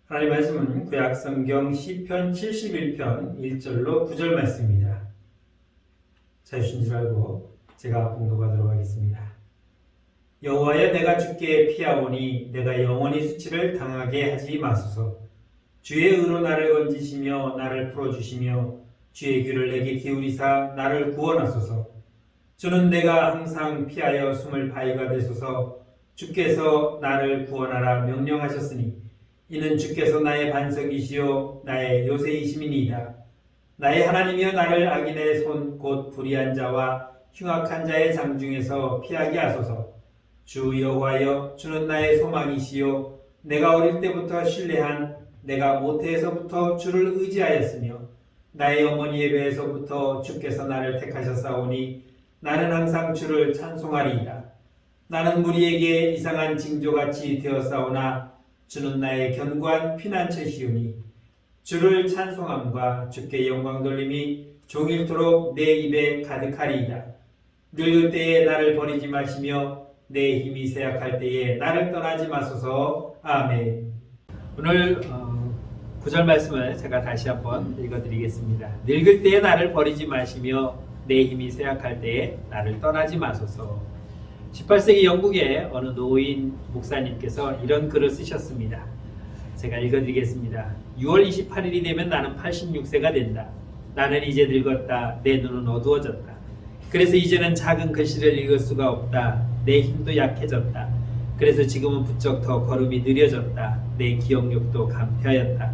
하나님 말씀은 구약 성경 시편 71편 1절로 9절 말씀입니다. 찾으신 줄 알고 제가 봉독하도록 하겠습니다. 여호와여, 내가 주께 피하오니 내가 영원히 수치를 당하게 하지 마소서. 주의 의로 나를 건지시며 나를 풀어주시며 주의 귀를 내게 기울이사 나를 구원하소서. 주는 내가 항상 피하여 숨을 바위가 되소서. 주께서 나를 구원하라 명령하셨으니 이는 주께서 나의 반석이시요 나의 요새이심이니이다. 나의 하나님이여, 나를 악인의 손 곧 불의한 자와 흉악한 자의 장중에서 피하게 하소서. 주 여호와여, 주는 나의 소망이시요 내가 어릴 때부터 신뢰한, 내가 모태에서부터 주를 의지하였으며 나의 어머니의 배에서부터 주께서 나를 택하셨사오니 나는 항상 주를 찬송하리이다. 나는 무리에게 이상한 징조같이 되었사오나 주는 나의 견고한 피난처시오니 주를 찬송함과 주께 영광 돌림이 종일토록 내 입에 가득하리이다. 늙을 때에 나를 버리지 마시며 내 힘이 쇠약할 때에 나를 떠나지 마소서. 아멘. 오늘 9절 말씀을 제가 다시 한번 읽어드리겠습니다. 늙을 때에 나를 버리지 마시며 내 힘이 쇠약할 때에 나를 떠나지 마소서. 18세기 영국의 어느 노인 목사님께서 이런 글을 쓰셨습니다. 제가 읽어드리겠습니다. 6월 28일이 되면 나는 86세가 된다. 나는 이제 늙었다. 내 눈은 어두워졌다. 그래서 이제는 작은 글씨를 읽을 수가 없다. 내 힘도 약해졌다. 그래서 지금은 부쩍 더 걸음이 느려졌다. 내 기억력도 감퇴하였다.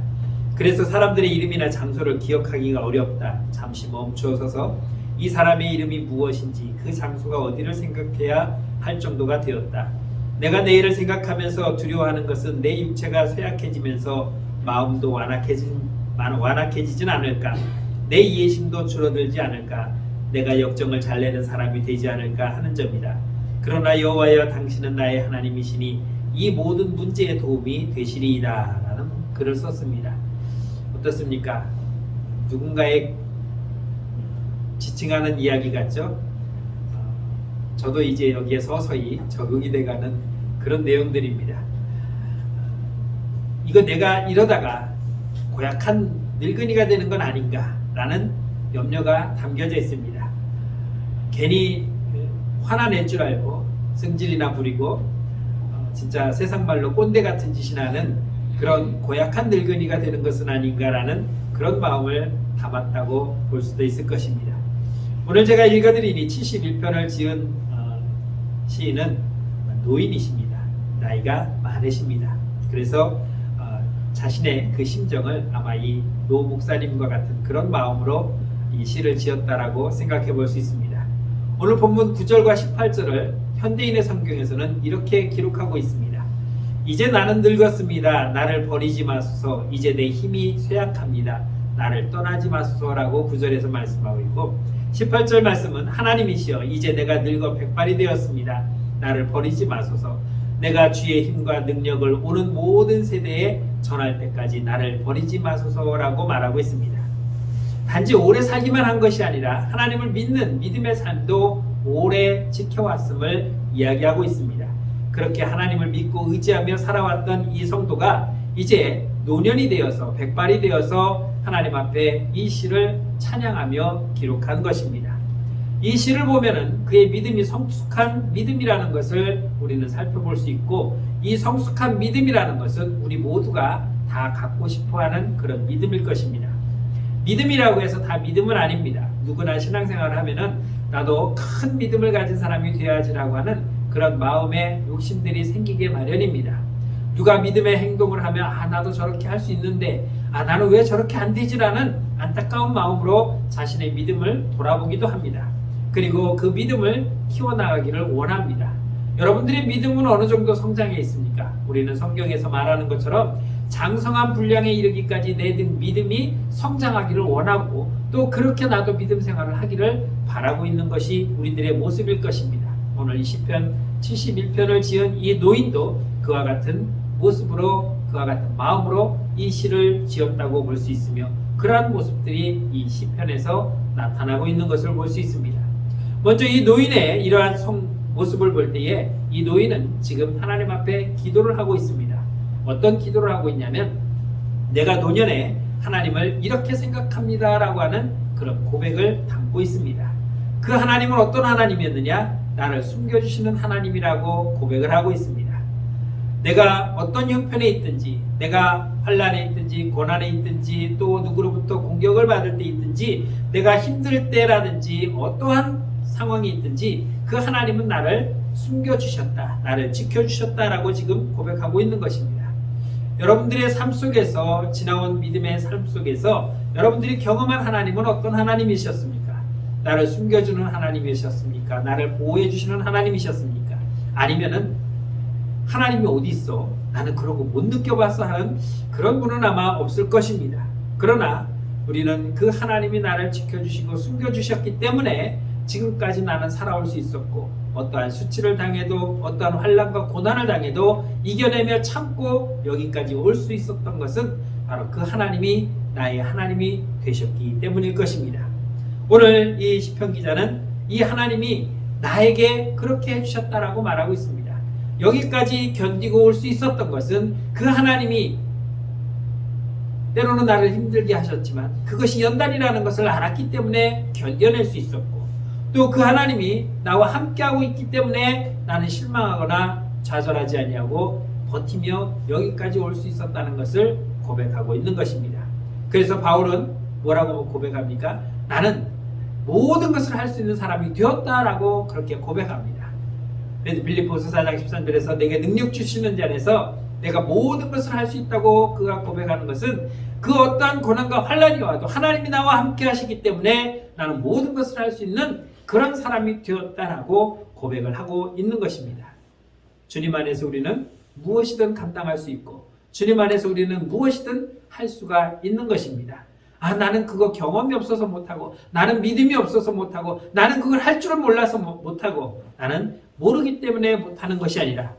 그래서 사람들의 이름이나 장소를 기억하기가 어렵다. 잠시 멈춰서서 이 사람의 이름이 무엇인지 그 장소가 어디를 생각해야 할 정도가 되었다. 내가 내일을 생각하면서 두려워하는 것은 내 육체가 쇠약해지면서 마음도 완악해지진 않을까? 내 이해심도 줄어들지 않을까? 내가 역정을 잘 내는 사람이 되지 않을까 하는 점이다. 그러나 여호와여, 당신은 나의 하나님이시니 이 모든 문제에 도움이 되시리이다 라는 글을 썼습니다. 어떻습니까? 누군가의 지칭하는 이야기 같죠? 저도 이제 여기에 서서히 적응이 돼가는 그런 내용들입니다. 이거 내가 이러다가 고약한 늙은이가 되는 건 아닌가 라는 염려가 담겨져 있습니다. 괜히 화나 낼 줄 알고 승질이나 부리고 진짜 세상 말로 꼰대 같은 짓이나 하는 그런 고약한 늙은이가 되는 것은 아닌가라는 그런 마음을 담았다고 볼 수도 있을 것입니다. 오늘 제가 읽어드리니 71편을 지은 시인은 노인이십니다. 나이가 많으십니다. 그래서 자신의 그 심정을 아마 이 노 목사님과 같은 그런 마음으로 이 시를 지었다라고 생각해 볼 수 있습니다. 오늘 본문 9절과 18절을 현대인의 성경에서는 이렇게 기록하고 있습니다. 이제 나는 늙었습니다. 나를 버리지 마소서. 이제 내 힘이 쇠약합니다. 나를 떠나지 마소서라고 9절에서 말씀하고 있고, 18절 말씀은 하나님이시여, 이제 내가 늙어 백발이 되었습니다. 나를 버리지 마소서. 내가 주의 힘과 능력을 오는 모든 세대에 전할 때까지 나를 버리지 마소서라고 말하고 있습니다. 단지 오래 살기만 한 것이 아니라 하나님을 믿는 믿음의 삶도 오래 지켜왔음을 이야기하고 있습니다. 그렇게 하나님을 믿고 의지하며 살아왔던 이 성도가 이제 노년이 되어서 백발이 되어서 하나님 앞에 이 시를 찬양하며 기록한 것입니다. 이 시를 보면은 그의 믿음이 성숙한 믿음이라는 것을 우리는 살펴볼 수 있고, 이 성숙한 믿음이라는 것은 우리 모두가 다 갖고 싶어하는 그런 믿음일 것입니다. 믿음이라고 해서 다 믿음은 아닙니다. 누구나 신앙생활을 하면은 나도 큰 믿음을 가진 사람이 되어야지라고 하는 그런 마음의 욕심들이 생기게 마련입니다. 누가 믿음의 행동을 하면 나도 저렇게 할 수 있는데 나는 왜 저렇게 안 되지라는 안타까운 마음으로 자신의 믿음을 돌아보기도 합니다. 그리고 그 믿음을 키워나가기를 원합니다. 여러분들의 믿음은 어느 정도 성장해 있습니까? 우리는 성경에서 말하는 것처럼 장성한 분량에 이르기까지 내 믿음이 성장하기를 원하고, 또 그렇게 나도 믿음 생활을 하기를 바라고 있는 것이 우리들의 모습일 것입니다. 오늘 이 시편 71편을 지은 이 노인도 그와 같은 모습으로, 그와 같은 마음으로 이 시를 지었다고 볼 수 있으며, 그러한 모습들이 이 시편에서 나타나고 있는 것을 볼 수 있습니다. 먼저 이 노인의 이러한 모습을 볼 때에 이 노인은 지금 하나님 앞에 기도를 하고 있습니다. 어떤 기도를 하고 있냐면 내가 노년에 하나님을 이렇게 생각합니다라고 하는 그런 고백을 담고 있습니다. 그 하나님은 어떤 하나님이었느냐? 나를 숨겨주시는 하나님이라고 고백을 하고 있습니다. 내가 어떤 형편에 있든지, 내가 환난에 있든지 고난에 있든지 또 누구로부터 공격을 받을 때 있든지, 내가 힘들 때라든지 어떠한 상황이 있든지 그 하나님은 나를 숨겨주셨다, 나를 지켜주셨다라고 지금 고백하고 있는 것입니다. 여러분들의 삶 속에서, 지나온 믿음의 삶 속에서 여러분들이 경험한 하나님은 어떤 하나님이셨습니까? 나를 숨겨주는 하나님이셨습니까? 나를 보호해 주시는 하나님이셨습니까? 아니면은 하나님이 어디 있어? 나는 그런 거 못 느껴봤어 하는 그런 분은 아마 없을 것입니다. 그러나 우리는 그 하나님이 나를 지켜주시고 숨겨주셨기 때문에 지금까지 나는 살아올 수 있었고, 어떠한 수치를 당해도 어떠한 환난과 고난을 당해도 이겨내며 참고 여기까지 올 수 있었던 것은 바로 그 하나님이 나의 하나님이 되셨기 때문일 것입니다. 오늘 이 시편 기자는 이 하나님이 나에게 그렇게 해주셨다라고 말하고 있습니다. 여기까지 견디고 올 수 있었던 것은 그 하나님이 때로는 나를 힘들게 하셨지만 그것이 연단이라는 것을 알았기 때문에 견뎌낼 수 있었고, 또 그 하나님이 나와 함께하고 있기 때문에 나는 실망하거나 좌절하지 아니하고 버티며 여기까지 올 수 있었다는 것을 고백하고 있는 것입니다. 그래서 바울은 뭐라고 고백합니까? 나는 모든 것을 할 수 있는 사람이 되었다라고 그렇게 고백합니다. 그래서 빌립보서 4장 13절에서 내게 능력 주시는 자 안에서 내가 모든 것을 할 수 있다고 그가 고백하는 것은 그 어떠한 고난과 환난이 와도 하나님이 나와 함께 하시기 때문에 나는 모든 것을 할 수 있는 그런 사람이 되었다라고 고백을 하고 있는 것입니다. 주님 안에서 우리는 무엇이든 감당할 수 있고, 주님 안에서 우리는 무엇이든 할 수가 있는 것입니다. 나는 그거 경험이 없어서 못하고, 나는 믿음이 없어서 못하고, 나는 그걸 할 줄을 몰라서 못하고, 나는 모르기 때문에 못하는 것이 아니라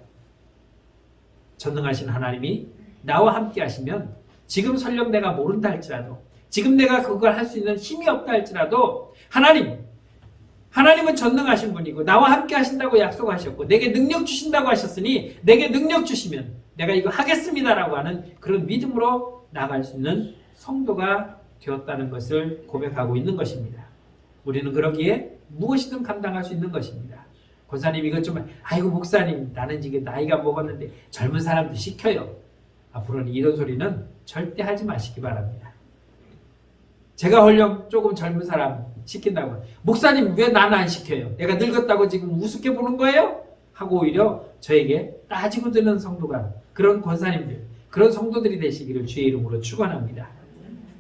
전능하신 하나님이 나와 함께 하시면, 지금 설령 내가 모른다 할지라도, 지금 내가 그걸 할 수 있는 힘이 없다 할지라도 하나님은 전능하신 분이고 나와 함께 하신다고 약속하셨고 내게 능력 주신다고 하셨으니 내게 능력 주시면 내가 이거 하겠습니다라고 하는 그런 믿음으로 나갈 수 있는 성도가 되었다는 것을 고백하고 있는 것입니다. 우리는 그러기에 무엇이든 감당할 수 있는 것입니다. 권사님 이것 좀, 아이고 목사님 나는 지금 나이가 먹었는데 젊은 사람도 시켜요. 앞으로는 이런 소리는 절대 하지 마시기 바랍니다. 제가 헐령 조금 젊은 사람 시킨다고, 목사님 왜 나는 안 시켜요? 내가 늙었다고 지금 우습게 보는 거예요? 하고 오히려 저에게 따지고 드는 성도가, 그런 권사님들, 그런 성도들이 되시기를 주의 이름으로 축원합니다.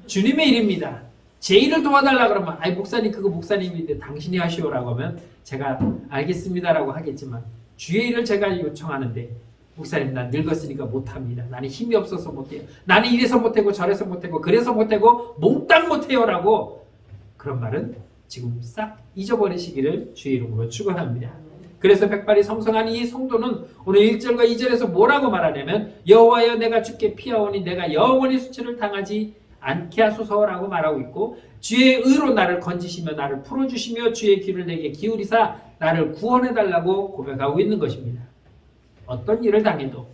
주님의 일입니다. 제 일을 도와달라 그러면, 아이 목사님 그거 목사님인데 당신이 하시오라고 하면 제가 알겠습니다라고 하겠지만, 주의 일을 제가 요청하는데 목사님 난 늙었으니까 못합니다. 나는 힘이 없어서 못해요. 나는 이래서 못하고 저래서 못하고 그래서 못하고 몽땅 못해요라고, 그런 말은 지금 싹 잊어버리시기를 주의 이름으로 축원합니다. 그래서 백발이 성성한 이 성도는 오늘 1절과 2절에서 뭐라고 말하냐면, 여호와여 내가 주께 피하오니 내가 영원히 수치를 당하지 않게 하소서라고 말하고 있고, 주의 의로 나를 건지시며 나를 풀어주시며 주의 귀를 내게 기울이사 나를 구원해달라고 고백하고 있는 것입니다. 어떤 일을 당해도,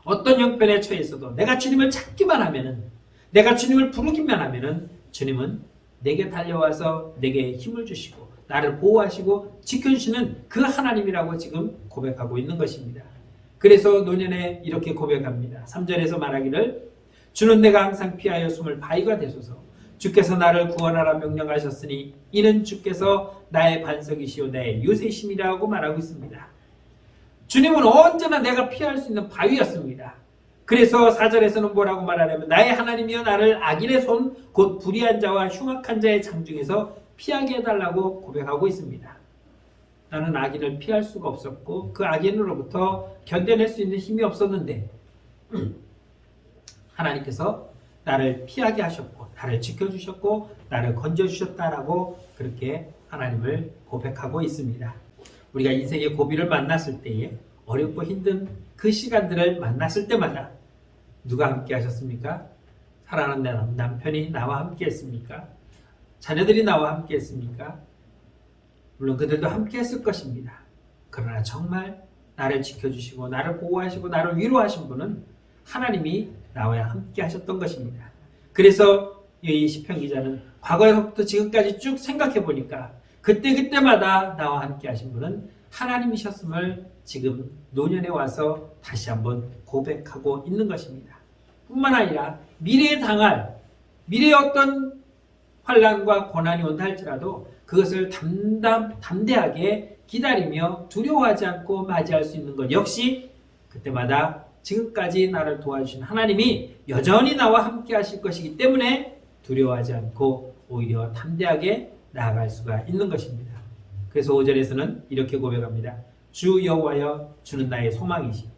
어떤 형편에 처해서도 내가 주님을 찾기만 하면은, 내가 주님을 부르기만 하면은 주님은 내게 달려와서 내게 힘을 주시고 나를 보호하시고 지켜주시는 그 하나님이라고 지금 고백하고 있는 것입니다. 그래서 노년에 이렇게 고백합니다. 3절에서 말하기를, 주는 내가 항상 피하여 숨을 바위가 되소서. 주께서 나를 구원하라 명령하셨으니 이는 주께서 나의 반석이시오 나의 요새심이라고 말하고 있습니다. 주님은 언제나 내가 피할 수 있는 바위였습니다. 그래서 4절에서는 뭐라고 말하냐면, 나의 하나님이여 나를 악인의 손 곧 불의한 자와 흉악한 자의 장중에서 피하게 해달라고 고백하고 있습니다. 나는 악인을 피할 수가 없었고 그 악인으로부터 견뎌낼 수 있는 힘이 없었는데 하나님께서 나를 피하게 하셨고 나를 지켜주셨고 나를 건져주셨다라고 그렇게 하나님을 고백하고 있습니다. 우리가 인생의 고비를 만났을 때에, 어렵고 힘든 그 시간들을 만났을 때마다 누가 함께 하셨습니까? 사랑하는 남편이 나와 함께 했습니까? 자녀들이 나와 함께 했습니까? 물론 그들도 함께 했을 것입니다. 그러나 정말 나를 지켜주시고 나를 보호하시고 나를 위로하신 분은 하나님이 나와 함께 하셨던 것입니다. 그래서 이 시편 기자는 과거에서부터 지금까지 쭉 생각해 보니까 그때마다 나와 함께 하신 분은 하나님이셨음을 지금 노년에 와서 다시 한번 고백하고 있는 것입니다. 뿐만 아니라 미래의 어떤 환난과 고난이 온다 할지라도 그것을 담대하게 기다리며 두려워하지 않고 맞이할 수 있는 것 역시 그때마다 지금까지 나를 도와주신 하나님이 여전히 나와 함께 하실 것이기 때문에 두려워하지 않고 오히려 담대하게 나아갈 수가 있는 것입니다. 그래서 5절에서는 이렇게 고백합니다. 주 여호와여, 주는 나의 소망이시,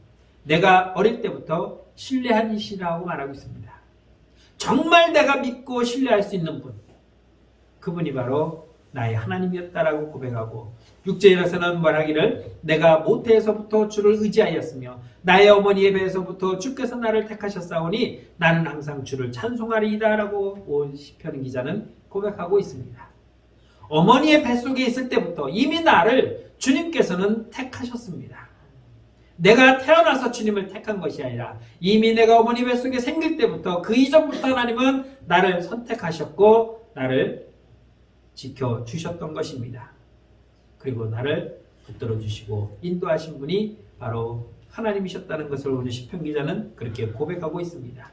내가 어릴 때부터 신뢰한 이시라고 말하고 있습니다. 정말 내가 믿고 신뢰할 수 있는 분, 그분이 바로 나의 하나님이었다라고 고백하고 6절에서는 말하기를 내가 모태에서부터 주를 의지하였으며 나의 어머니의 배에서부터 주께서 나를 택하셨사오니 나는 항상 주를 찬송하리이다 라고 시편 기자는 고백하고 있습니다. 어머니의 뱃속에 있을 때부터 이미 나를 주님께서는 택하셨습니다. 내가 태어나서 주님을 택한 것이 아니라 이미 내가 어머니 뱃속에 생길 때부터 그 이전부터 하나님은 나를 선택하셨고 나를 지켜주셨던 것입니다. 그리고 나를 붙들어 주시고 인도하신 분이 바로 하나님이셨다는 것을 오늘 시편 기자는 그렇게 고백하고 있습니다.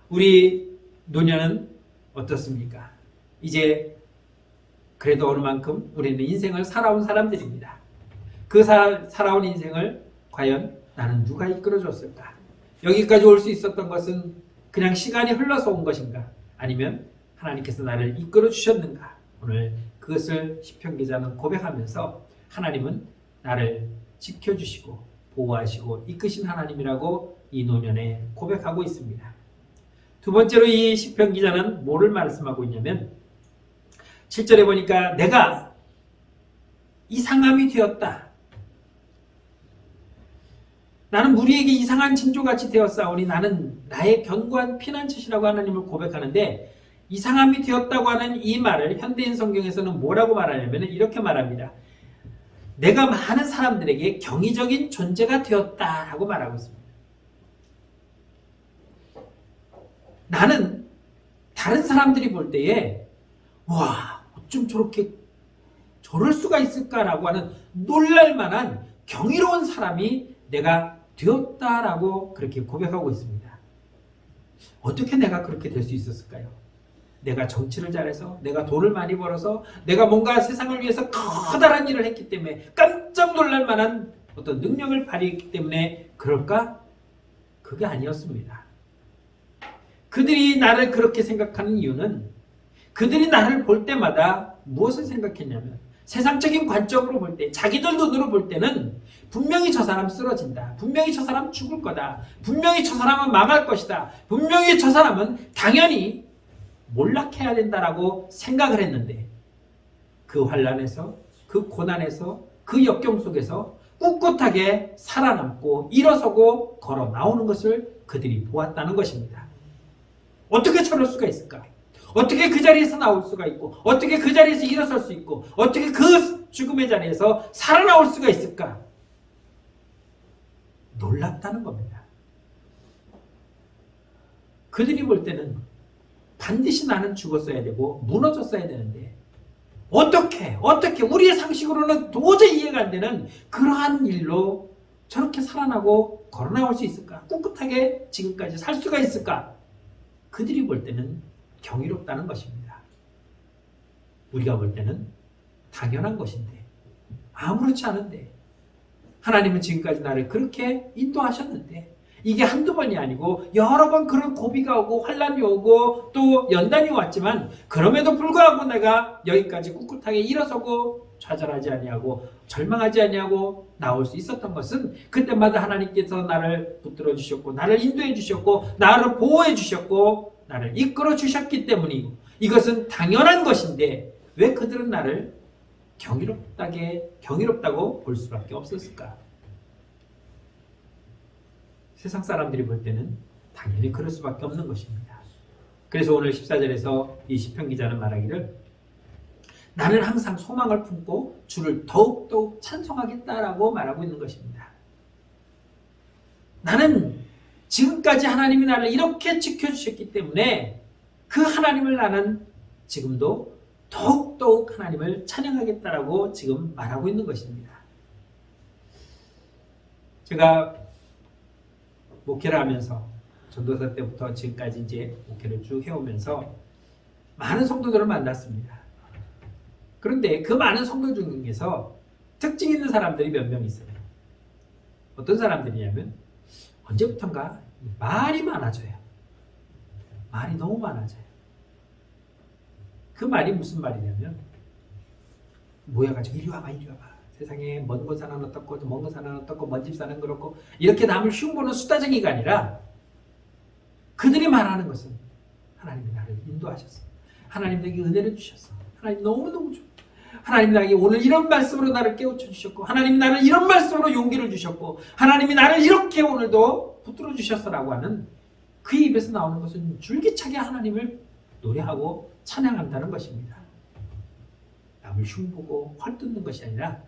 우리 노년은 어떻습니까? 이제 그래도 어느 만큼 우리는 인생을 살아온 사람들입니다. 그 살아온 인생을 과연 나는 누가 이끌어줬을까? 여기까지 올 수 있었던 것은 그냥 시간이 흘러서 온 것인가? 아니면 하나님께서 나를 이끌어 주셨는가? 오늘 그것을 시편 기자는 고백하면서 하나님은 나를 지켜주시고 보호하시고 이끄신 하나님이라고 이 노년에 고백하고 있습니다. 두 번째로 이 시편 기자는 뭐를 말씀하고 있냐면 7절에 보니까 내가 이상함이 되었다. 나는 무리에게 이상한 징조같이 되었사오니 나는 나의 견고한 피난처시라고 하나님을 고백하는데 이상함이 되었다고 하는 이 말을 현대인 성경에서는 뭐라고 말하냐면 이렇게 말합니다. 내가 많은 사람들에게 경이적인 존재가 되었다라고 말하고 있습니다. 나는 다른 사람들이 볼 때에 와, 어쩜 저럴 수가 있을까라고 하는 놀랄만한 경이로운 사람이 내가 되었다라고 그렇게 고백하고 있습니다. 어떻게 내가 그렇게 될 수 있었을까요? 내가 정치를 잘해서, 내가 돈을 많이 벌어서, 내가 뭔가 세상을 위해서 커다란 일을 했기 때문에 깜짝 놀랄 만한 어떤 능력을 발휘했기 때문에 그럴까? 그게 아니었습니다. 그들이 나를 그렇게 생각하는 이유는 그들이 나를 볼 때마다 무엇을 생각했냐면 세상적인 관점으로 볼 때, 자기들 눈으로 볼 때는 분명히 저 사람 쓰러진다. 분명히 저 사람 죽을 거다. 분명히 저 사람은 망할 것이다. 분명히 저 사람은 당연히 몰락해야 된다라고 생각을 했는데 그 환난에서, 그 고난에서, 그 역경 속에서 꿋꿋하게 살아남고 일어서고 걸어 나오는 것을 그들이 보았다는 것입니다. 어떻게 저럴 수가 있을까? 어떻게 그 자리에서 나올 수가 있고 어떻게 그 자리에서 일어설 수 있고 어떻게 그 죽음의 자리에서 살아나올 수가 있을까? 놀랍다는 겁니다. 그들이 볼 때는 반드시 나는 죽었어야 되고 무너졌어야 되는데 어떻게 우리의 상식으로는 도저히 이해가 안 되는 그러한 일로 저렇게 살아나고 걸어나올 수 있을까? 꿋꿋하게 지금까지 살 수가 있을까? 그들이 볼 때는 경이롭다는 것입니다. 우리가 볼 때는 당연한 것인데 아무렇지 않은데 하나님은 지금까지 나를 그렇게 인도하셨는데 이게 한두 번이 아니고 여러 번 그런 고비가 오고 환난이 오고 또 연단이 왔지만 그럼에도 불구하고 내가 여기까지 꿋꿋하게 일어서고 좌절하지 아니하고 절망하지 아니하고 나올 수 있었던 것은 그때마다 하나님께서 나를 붙들어 주셨고 나를 인도해 주셨고 나를 보호해 주셨고 나를 이끌어 주셨기 때문이고 이것은 당연한 것인데 왜 그들은 나를 경이롭다고 볼 수밖에 없었을까? 세상 사람들이 볼 때는 당연히 그럴 수밖에 없는 것입니다. 그래서 오늘 14절에서 이 시편 기자는 말하기를 나는 항상 소망을 품고 주를 더욱더욱 찬송하겠다라고 말하고 있는 것입니다. 나는 지금 지금까지 하나님이 나를 이렇게 지켜주셨기 때문에 그 하나님을 나는 지금도 더욱더욱 하나님을 찬양하겠다라고 지금 말하고 있는 것입니다. 제가 목회를 하면서 전도사 때부터 지금까지 이제 목회를 쭉 해오면서 많은 성도들을 만났습니다. 그런데 그 많은 성도 중에서 특징 있는 사람들이 몇 명 있어요. 어떤 사람들이냐면 언제부턴가 말이 많아져요. 말이 너무 많아져요. 그 말이 무슨 말이냐면 모여가지고 이리 와봐 이리 와봐. 세상에 먼 곳 사는 어떻고 먼 곳 사는 어떻고 먼 집 사는 그렇고 이렇게 남을 흉보는 수다쟁이가 아니라 그들이 말하는 것은 하나님이 나를 인도하셨어. 하나님 내게 은혜를 주셨어. 하나님 너무너무 좋아. 하나님 나에게 오늘 이런 말씀으로 나를 깨우쳐 주셨고 하나님 나를 이런 말씀으로 용기를 주셨고 하나님이 나를 이렇게 오늘도 붙들어 주셨어라고 하는 그 입에서 나오는 것은 줄기차게 하나님을 노래하고 찬양한다는 것입니다. 남을 흉보고 헐뜯는 것이 아니라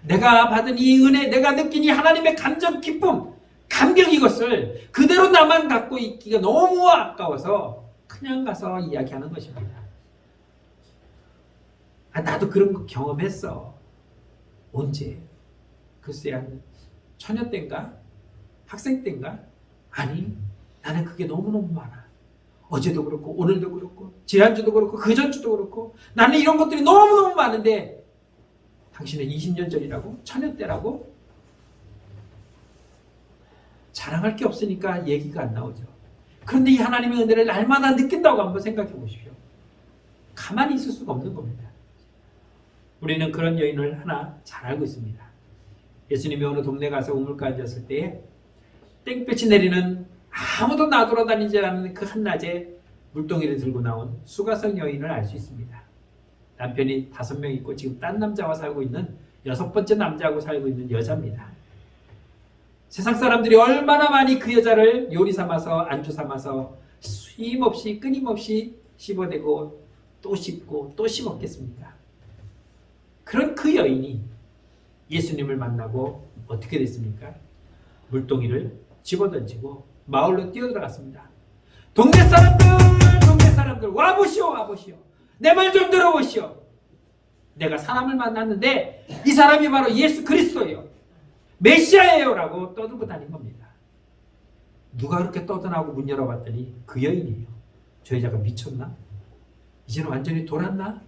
내가 받은 이 은혜, 내가 느낀 이 하나님의 감정, 기쁨, 감격 이것을 그대로 나만 갖고 있기가 너무 아까워서 그냥 가서 이야기하는 것입니다. 나도 그런 거 경험했어. 언제? 글쎄 한 처녀 때인가? 학생 때인가? 아니 나는 그게 너무너무 많아. 어제도 그렇고 오늘도 그렇고 지난주도 그렇고 그전주도 그렇고 나는 이런 것들이 너무너무 많은데 당신은 20년 전이라고? 처녀 때라고? 자랑할 게 없으니까 얘기가 안 나오죠. 그런데 이 하나님의 은혜를 날마다 느낀다고 한번 생각해 보십시오. 가만히 있을 수가 없는 겁니다. 우리는 그런 여인을 하나 잘 알고 있습니다. 예수님이 어느 동네 가서 우물가 앉았을 때에 땡볕이 내리는 아무도 나돌아다니지 않는 그 한낮에 물동이를 들고 나온 수가성 여인을 알 수 있습니다. 남편이 5명 있고 지금 딴 남자와 살고 있는 6번째 남자하고 살고 있는 여자입니다. 세상 사람들이 얼마나 많이 그 여자를 요리 삼아서 안주 삼아서 쉼없이 끊임없이 씹어대고 또 씹고 또 씹었겠습니까? 그런 그 여인이 예수님을 만나고 어떻게 됐습니까? 물동이를 집어던지고 마을로 뛰어들어갔습니다. 동네 사람들 와보시오 와보시오. 내 말 좀 들어보시오. 내가 사람을 만났는데 이 사람이 바로 예수 그리스도예요. 메시아예요 라고 떠들고 다닌 겁니다. 누가 그렇게 떠드나고 문 열어봤더니 그 여인이에요. 저 여자가 미쳤나? 이제는 완전히 돌았나?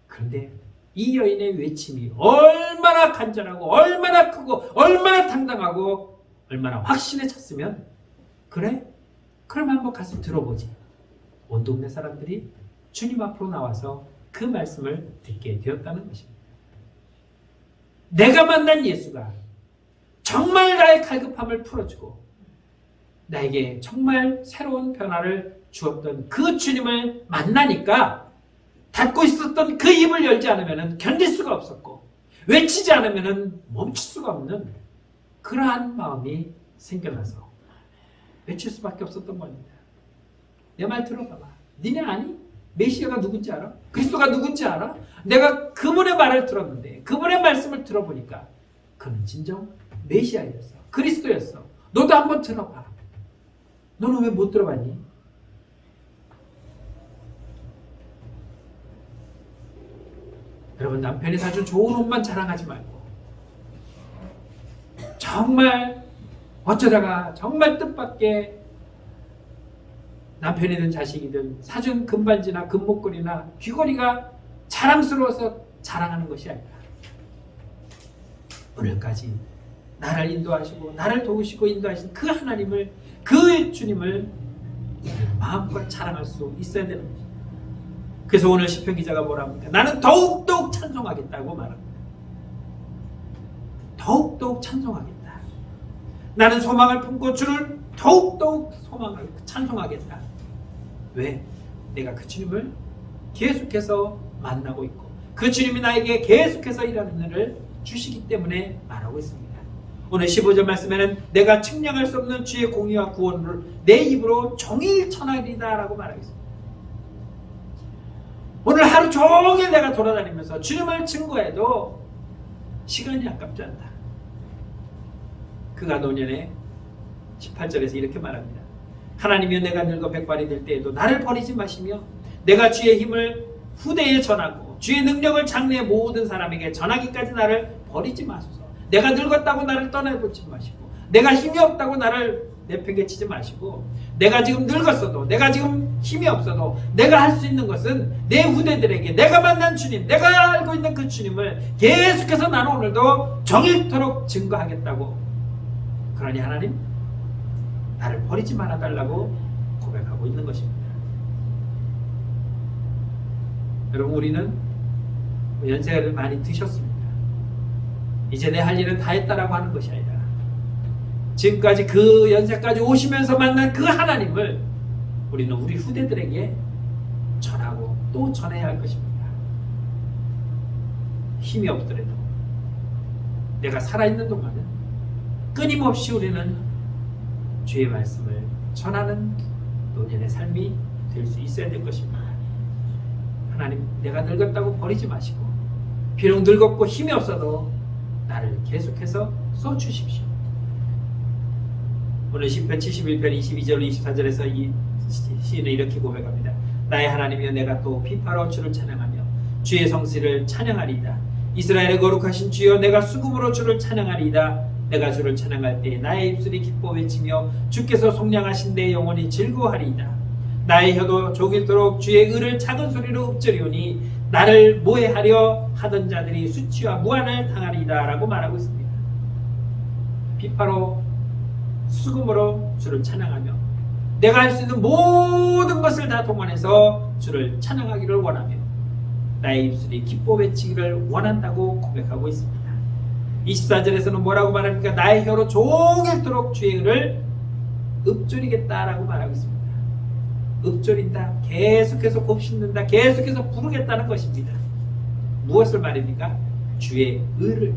그런데 이 여인의 외침이 얼마나 간절하고 얼마나 크고 얼마나 당당하고 얼마나 확신에 찼으면 그래? 그럼 한번 가서 들어보지. 온 동네 사람들이 주님 앞으로 나와서 그 말씀을 듣게 되었다는 것입니다. 내가 만난 예수가 정말 나의 갈급함을 풀어주고 나에게 정말 새로운 변화를 주었던 그 주님을 만나니까 닫고 있었던 그 입을 열지 않으면 견딜 수가 없었고 외치지 않으면 멈출 수가 없는 그러한 마음이 생겨나서 외칠 수밖에 없었던 겁니다. 내 말 들어봐봐. 니네 아니? 메시아가 누군지 알아? 그리스도가 누군지 알아? 내가 그분의 말을 들었는데 그분의 말씀을 들어보니까 그는 진정 메시아였어. 그리스도였어. 너도 한번 들어봐. 너는 왜 못 들어봤니? 여러분 남편이 사준 좋은 옷만 자랑하지 말고 정말 어쩌다가 정말 뜻밖의 남편이든 자식이든 사준 금반지나 금목걸이나 귀걸이가 자랑스러워서 자랑하는 것이 아니라 오늘까지 나를 인도하시고 나를 도우시고 인도하신 그 하나님을 그 주님을 마음껏 자랑할 수 있어야 되는 것입니다. 그래서 오늘 시편 기자가 뭐라 합니까? 나는 더욱더욱 찬송하겠다고 말합니다. 더욱더욱 찬송하겠다. 나는 소망을 품고 주를 더욱더욱 찬송하겠다. 왜? 내가 그 주님을 계속해서 만나고 있고 그 주님이 나에게 계속해서 이런 은혜를 주시기 때문에 말하고 있습니다. 오늘 15절 말씀에는 내가 측량할 수 없는 주의 공의와 구원을 내 입으로 종일 전하리다 라고 말하고 있습니다. 오늘 하루 종일 내가 돌아다니면서 주님을 증거해도 시간이 아깝지 않다. 그가 노년에 18절에서 이렇게 말합니다. 하나님이여 내가 늙어 백발이 될 때에도 나를 버리지 마시며 내가 주의 힘을 후대에 전하고 주의 능력을 장래의 모든 사람에게 전하기까지 나를 버리지 마소서. 내가 늙었다고 나를 떠나보지 마시고 내가 힘이 없다고 나를 내팽개치지 마시고 내가 지금 늙었어도 내가 지금 힘이 없어도 내가 할 수 있는 것은 내 후대들에게 내가 만난 주님, 내가 알고 있는 그 주님을 계속해서 나는 오늘도 정일토록 증거하겠다고. 그러니 하나님 나를 버리지 말아달라고 고백하고 있는 것입니다. 여러분, 우리는 연세를 많이 드셨습니다. 이제 내 할 일은 다 했다라고 하는 것이 아니라 지금까지 그 연세까지 오시면서 만난 그 하나님을 우리는 우리 후대들에게 전하고 또 전해야 할 것입니다. 힘이 없더라도 내가 살아있는 동안은 끊임없이 우리는 주의 말씀을 전하는 노년의 삶이 될 수 있어야 될 것입니다. 하나님, 내가 늙었다고 버리지 마시고 비록 늙었고 힘이 없어도 나를 계속해서 써주십시오. 오늘 시편 71편 22절 24절에서 이 시인은 이렇게 고백합니다. 나의 하나님이여 내가 또 비파로 주를 찬양하며 주의 성실을 찬양하리이다. 이스라엘의 거룩하신 주여 내가 수금으로 주를 찬양하리이다. 내가 주를 찬양할 때 나의 입술이 기뻐 외치며 주께서 속량하신 내 영혼이 즐거워하리이다. 나의 혀도 종일토록 주의 의를 작은 소리로 읊조리오니 나를 모해하려 하던 자들이 수치와 무한을 당하리이다 라고 말하고 있습니다. 비파로 수금으로 주를 찬양하며 내가 할 수 있는 모든 것을 다 동원해서 주를 찬양하기를 원하며 나의 입술이 기뻐 외치기를 원한다고 고백하고 있습니다. 24절에서는 뭐라고 말합니까? 나의 혀로 종일토록 주의 의를 읊조리겠다라고 말하고 있습니다. 읊조린다, 계속해서 곱씹는다, 계속해서 부르겠다는 것입니다. 무엇을 말입니까? 주의 의를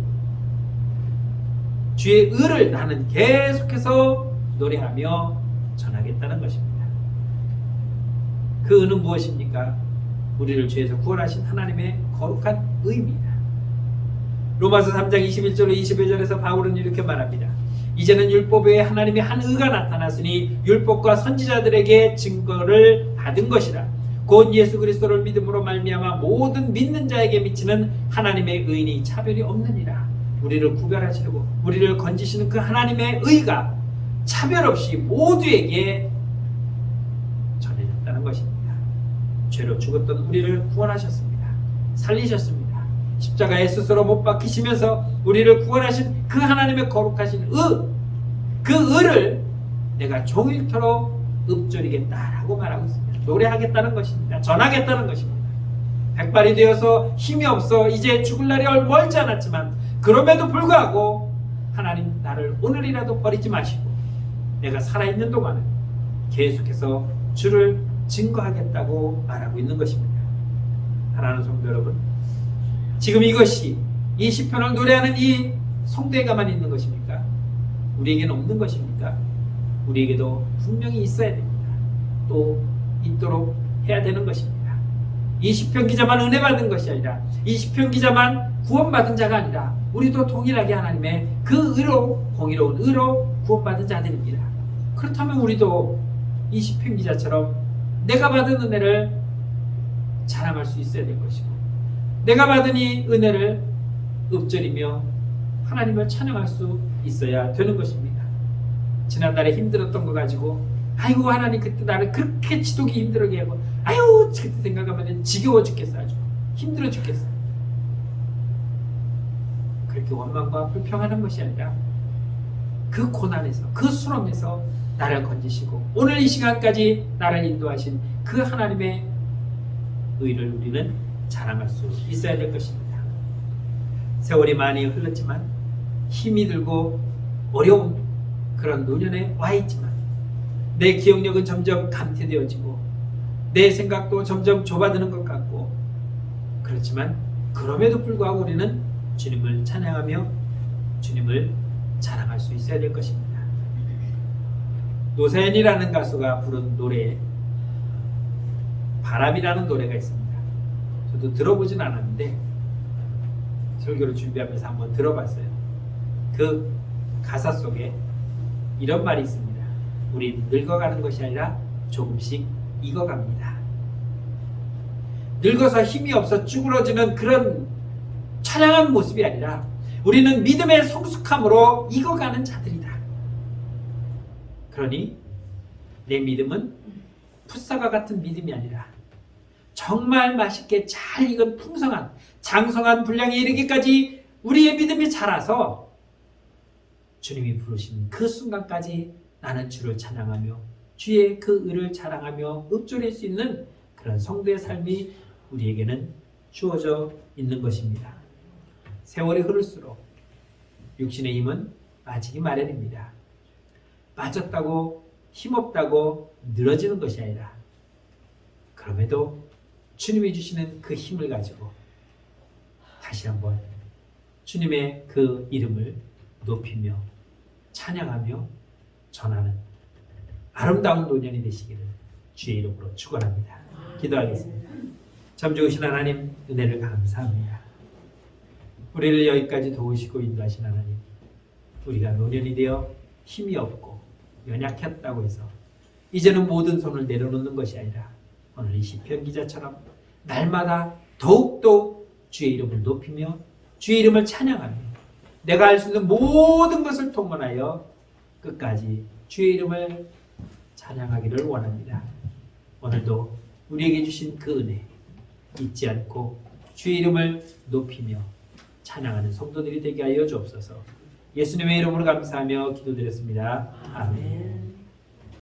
나는 계속해서 노래하며 전하겠다는 것입니다. 그 의는 무엇입니까? 우리를 죄에서 구원하신 하나님의 거룩한 의입니다. 로마서 3장 21절로 22절에서 바울은 이렇게 말합니다. 이제는 율법 외에 하나님의 한 의가 나타났으니 율법과 선지자들에게 증거를 받은 것이라. 곧 예수 그리스도를 믿음으로 말미암아 모든 믿는 자에게 미치는 하나님의 의인이 차별이 없느니라. 우리를 구별하시려고 우리를 건지시는 그 하나님의 의가 차별 없이 모두에게 전해졌다는 것입니다. 죄로 죽었던 우리를 구원하셨습니다. 살리셨습니다. 십자가에 스스로 못 박히시면서 우리를 구원하신 그 하나님의 거룩하신 그 의를 내가 종일토록 읊조리겠다라고 말하고 있습니다. 노래하겠다는 것입니다. 전하겠다는 것입니다. 백발이 되어서 힘이 없어 이제 죽을 날이 멀지 않았지만 그럼에도 불구하고 하나님 나를 오늘이라도 버리지 마시고 내가 살아있는 동안은 계속해서 주를 증거하겠다고 말하고 있는 것입니다. 사랑하는 성도 여러분, 지금 이것이 이 시편을 노래하는 이 성도에게만 있는 것입니까? 우리에게는 없는 것입니까? 우리에게도 분명히 있어야 됩니다. 또 있도록 해야 되는 것입니다. 이 시편 기자만 은혜 받은 것이 아니라 이 시편 기자만 구원받은 자가 아니라 우리도 동일하게 하나님의 그 의로, 공의로운 의로 구원받은 자들입니다. 그렇다면 우리도 이 시편 기자처럼 내가 받은 은혜를 자랑할 수 있어야 될 것이고 내가 받은 이 은혜를 읊조리며 하나님을 찬양할 수 있어야 되는 것입니다. 지난달에 힘들었던 거 가지고 아이고 하나님 그때 나를 그렇게 지독이 힘들게 하고 아유 그때 생각하면 지겨워 죽겠어, 아주 힘들어 죽겠어. 그렇게 원망과 불평하는 것이 아니라 그 고난에서 그 수렁에서 나를 건지시고 오늘 이 시간까지 나를 인도하신 그 하나님의 의를 우리는 자랑할 수 있어야 될 것입니다. 세월이 많이 흘렀지만 힘이 들고 어려운 그런 노년에 와 있지만 내 기억력은 점점 감퇴되어지고 내 생각도 점점 좁아드는 것 같고 그렇지만 그럼에도 불구하고 우리는 주님을 찬양하며 주님을 자랑할 수 있어야 될 것입니다. 노사연이라는 가수가 부른 노래에 바람이라는 노래가 있습니다. 저도 들어보진 않았는데 설교를 준비하면서 한번 들어봤어요. 그 가사 속에 이런 말이 있습니다. 우린 늙어가는 것이 아니라 조금씩 익어갑니다. 늙어서 힘이 없어 쭈그러지는 그런 처량한 모습이 아니라 우리는 믿음의 성숙함으로 익어가는 자들이다. 그러니 내 믿음은 풋사과 같은 믿음이 아니라 정말 맛있게 잘 익은 풍성한 장성한 분량에 이르기까지 우리의 믿음이 자라서 주님이 부르신 그 순간까지 나는 주를 찬양하며 주의 그 의를 자랑하며 읊조릴 수 있는 그런 성도의 삶이 우리에게는 주어져 있는 것입니다. 세월이 흐를수록 육신의 힘은 빠지기 마련입니다. 빠졌다고 힘없다고 늘어지는 것이 아니라 그럼에도 주님이 주시는 그 힘을 가지고 다시 한번 주님의 그 이름을 높이며 찬양하며 전하는 아름다운 노년이 되시기를 주의 이름으로 축원합니다. 기도하겠습니다. 참 좋으신 하나님, 은혜를 감사합니다. 우리를 여기까지 도우시고 인도하신 하나님, 우리가 노년이 되어 힘이 없고 연약했다고 해서 이제는 모든 손을 내려놓는 것이 아니라 오늘 이 시편 기자처럼 날마다 더욱더욱 주의 이름을 높이며 주의 이름을 찬양하며 내가 할 수 있는 모든 것을 통원하여 끝까지 주의 이름을 찬양하기를 원합니다. 오늘도 우리에게 주신 그 은혜 잊지 않고 주의 이름을 높이며 찬양하는 성도들이 되게 하여 주옵소서. 예수님의 이름으로 감사하며 기도드렸습니다. 아멘.